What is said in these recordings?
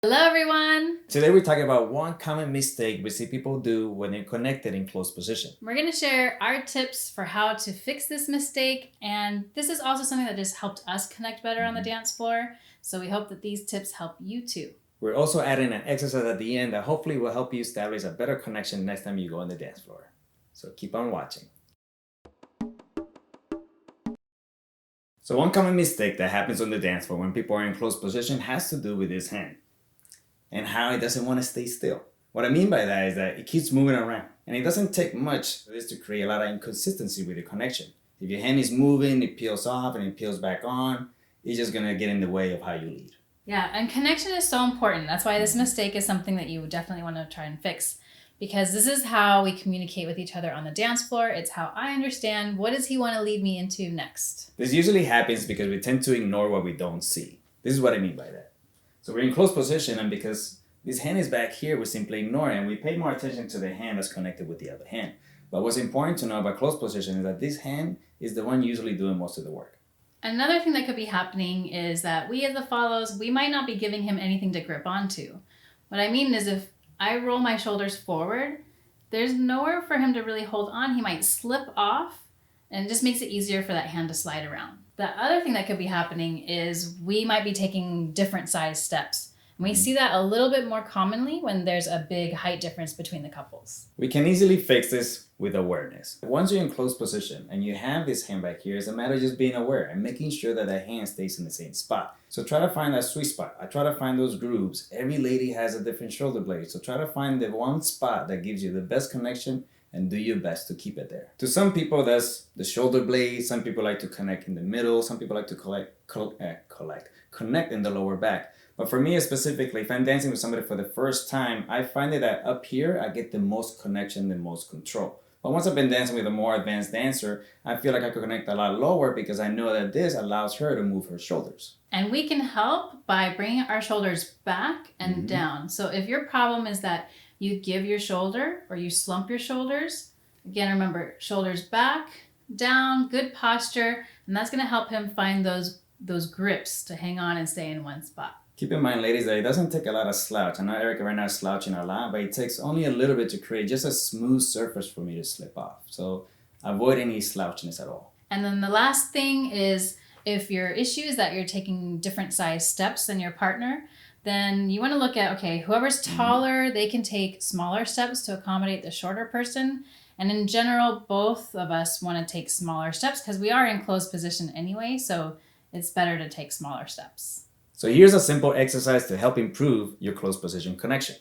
Hello everyone! Today we're talking about one common mistake we see people do when they're connected in close position. We're going to share our tips for how to fix this mistake, and this is also something that just helped us connect better on the dance floor, so we hope that these tips help you too. We're also adding an exercise at the end that hopefully will help you establish a better connection next time you go on the dance floor. So keep on watching. So one common mistake that happens on the dance floor when people are in close position has to do with this hand and how it doesn't want to stay still. What I mean by that is that it keeps moving around, and it doesn't take much for this to create a lot of inconsistency with your connection. If your hand is moving, it peels off and it peels back on, it's just gonna get in the way of how you lead. Yeah, and connection is so important. That's why this mistake is something that you definitely want to try and fix, because this is how we communicate with each other on the dance floor. It's how I understand what does he want to lead me into next. This usually happens because we tend to ignore what we don't see. This is what I mean by that. So we're in close position, and because this hand is back here, we simply ignore it, and we pay more attention to the hand that's connected with the other hand. But what's important to know about close position is that this hand is the one usually doing most of the work. Another thing that could be happening is that we as the follows, we might not be giving him anything to grip onto. What I mean is if I roll my shoulders forward, there's nowhere for him to really hold on. He might slip off, and it just makes it easier for that hand to slide around. The other thing that could be happening is we might be taking different size steps. And we see that a little bit more commonly when there's a big height difference between the couples. We can easily fix this with awareness. Once you're in close position and you have this hand back here, it's a matter of just being aware and making sure that that hand stays in the same spot. So try to find that sweet spot. I try to find those grooves. Every lady has a different shoulder blade. So try to find the one spot that gives you the best connection and do your best to keep it there. To some people, that's the shoulder blade. Some people like to connect in the middle. Some people like to connect in the lower back. But for me specifically, if I'm dancing with somebody for the first time, I find that up here, I get the most connection, the most control. But once I've been dancing with a more advanced dancer, I feel like I could connect a lot lower because I know that this allows her to move her shoulders. And we can help by bringing our shoulders back and down. So if your problem is that you give your shoulder or you slump your shoulders, again, remember, shoulders back, down, good posture, and that's going to help him find those grips to hang on and stay in one spot. Keep in mind, ladies, that it doesn't take a lot of slouch. I know Erica right now is slouching a lot, but it takes only a little bit to create just a smooth surface for me to slip off. So avoid any slouchiness at all. And then the last thing is, if your issue is that you're taking different size steps than your partner, then you want to look at, okay, whoever's taller, they can take smaller steps to accommodate the shorter person. And in general, both of us want to take smaller steps because we are in close position anyway, so it's better to take smaller steps. So here's a simple exercise to help improve your close position connection.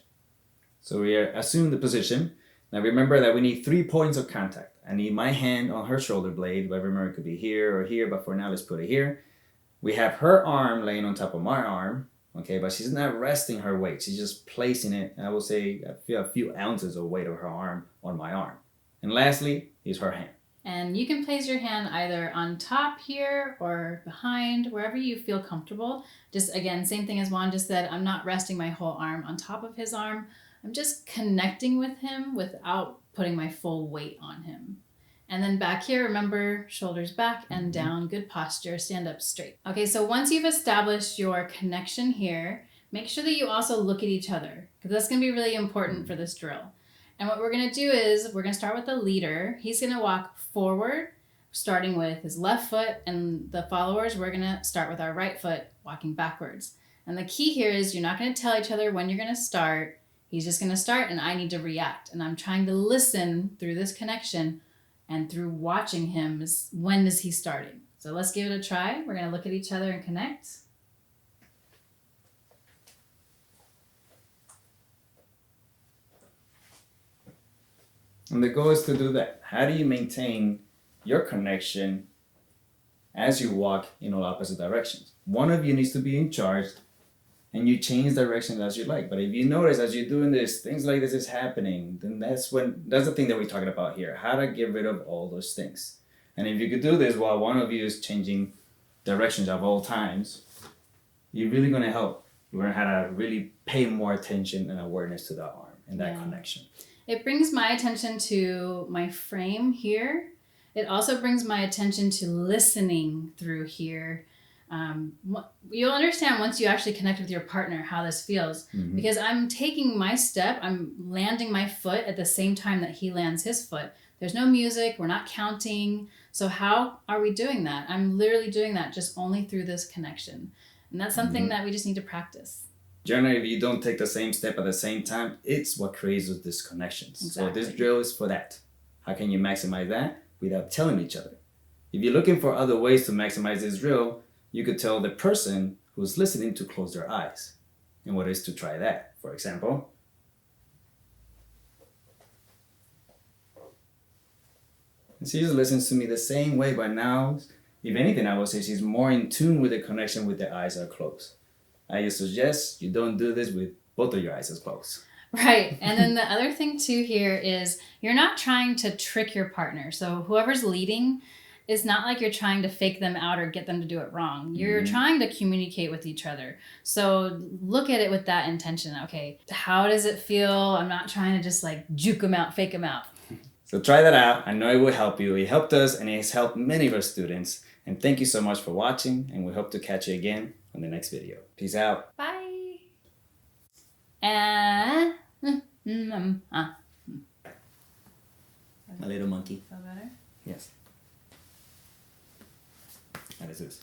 So we assume the position. Now remember that we need 3 points of contact. I need my hand on her shoulder blade, but remember it could be here or here, but for now let's put it here. We have her arm laying on top of my arm, okay, but she's not resting her weight. She's just placing it, I will say a few ounces of weight of her arm on my arm. And lastly is her hand. And you can place your hand either on top here or behind, wherever you feel comfortable. Just again, same thing as Juan just said, I'm not resting my whole arm on top of his arm. I'm just connecting with him without putting my full weight on him. And then back here, remember, shoulders back and down, good posture, stand up straight. Okay, so once you've established your connection here, make sure that you also look at each other, because that's gonna be really important for this drill. And what we're gonna do is, we're gonna start with the leader. He's gonna walk forward, starting with his left foot, and the followers, we're gonna start with our right foot, walking backwards. And the key here is you're not gonna tell each other when you're gonna start. He's just gonna start and I need to react. And I'm trying to listen through this connection and through watching him is when is he starting. So let's give it a try. We're gonna look at each other and connect. And the goal is to do that. How do you maintain your connection as you walk in all opposite directions? One of you needs to be in charge and you change direction as you like. But if you notice as you're doing this, things like this is happening, then that's the thing that we're talking about here. How to get rid of all those things. And if you could do this while one of you is changing directions at all times, you're really gonna help. You're gonna have to really pay more attention and awareness to that arm and that connection. It brings my attention to my frame here. It also brings my attention to listening through here. You'll understand once you actually connect with your partner how this feels, because I'm taking my step, I'm landing my foot at the same time that he lands his foot. There's no music, we're not counting. So how are we doing that? I'm literally doing that just only through this connection. And that's something that we just need to practice. Generally, if you don't take the same step at the same time, it's what creates those disconnections. Exactly. So this drill is for that. How can you maximize that without telling each other? If you're looking for other ways to maximize this drill, you could tell the person who's listening to close their eyes. And what is to try that? For example, and she just listens to me the same way, but now, if anything, I would say she's more in tune with the connection with the eyes are closed. I just suggest you don't do this with both of your eyes closed. Right. And then the other thing too here is you're not trying to trick your partner. So whoever's leading, it's not like you're trying to fake them out or get them to do it wrong. You're trying to communicate with each other. So look at it with that intention. Okay, how does it feel? I'm not trying to just like juke them out, fake them out. So try that out. I know it will help you. It helped us and it has helped many of our students. And thank you so much for watching, and we hope to catch you again on the next video. Peace out. Bye. And My little monkey. feel better? Yes. That is this.